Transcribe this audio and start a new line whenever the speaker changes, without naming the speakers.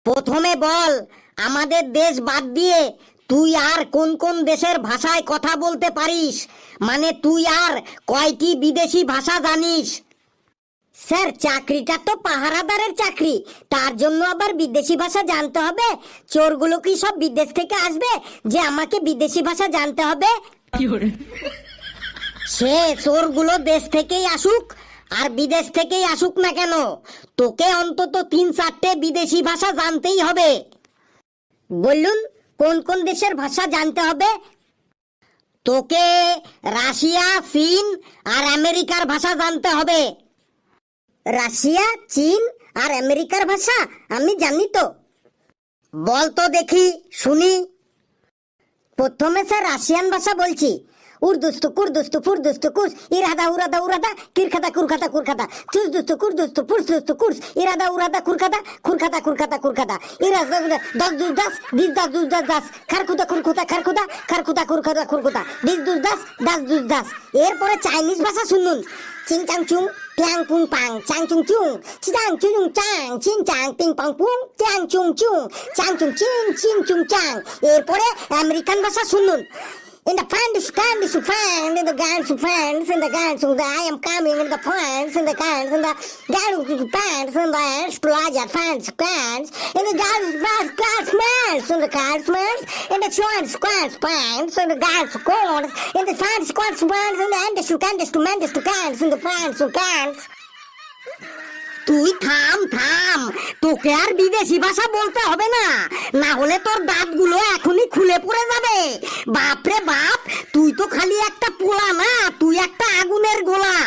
প্রথমে বল, আমাদের দেশ বাদ দিয়ে তুই আর কোন কোন দেশের ভাষায় কথা বলতে পারিস? মানে তুই আর কয়টি বিদেশি ভাষা জানিস? স্যার, চাকরিটা তো পাহারাদারের চাকরি, তার জন্য আবার বিদেশি ভাষা জানতে হবে? চোরগুলো কি সব বিদেশ থেকে আসবে যে আমাকে বিদেশি ভাষা জানতে হবে? সে চোরগুলো দেশ থেকেই আসুক আর বিদেশ থেকেই আসুক না কেন, তোকে অন্তত 3-4টে বিদেশি ভাষা জানতেই হবে। বলুন, কোন কোন দেশের ভাষা জানতে হবে? তোকে রাশিয়া, চীন আর আমেরিকার ভাষা জানতে হবে। রাশিয়া, চীন আর আমেরিকার ভাষা আমি জানি তো। বল তো দেখি, শুনি। প্রথমে স্যার রাশিয়ান ভাষা বলছি। উর্দুস্তু কুর্দুস্তু ফুরদুস্তু কুস ইরাদা উরাদা উরাদা কিরখাতা কুরখাতা কুরখাতা চুসদুস্তু কুরদুস্তু ফুরদুস্তু কুর্স ইরাদা উরাদা কুরখাতা কুরখাতা কুরখাতা কুরখাতা ইরাদা দস দুস দাস দিস দাস দুস দাস দাস খারখুদা খুরখুদা খারখুদা খারখুদা খুরখুদা খুরখুদা দিস দুস দাস দাস দুস দাস। এরপরে চাইনিজ ভাষা শুনুন। চিং চাং চুং টিয়াং পুং পাং চাং চুং চুং চিং চুং চাং চিং চাং পিং পাং পুং টিয়াং চুং চুং চাং চুং চিং চিং চুং চাং। এরপরে আমেরিকান ভাষা শুনুন। In the pants, pants, pants, in the guns, pants, in the guns, I am coming in the pants, in the guns, in the guns, pants, in the explosion, pants, pants, in the guns, pants, pants, in the guns, pants, in the shorts, squats, pants, in the guns, corns, in the pants, squats, pants, in the unders to mandes to cans, in the pants, cans. তুই থাম থাম, তোকে আর বিদেশি ভাষা বলতে হবে না, না হলে তোর দাঁতগুলো এখনই খুলে পড়ে যাবে। বাপরে বাপ, তুই তো খালি একটা পোলা না, তুই একটা আগুনের গোলা।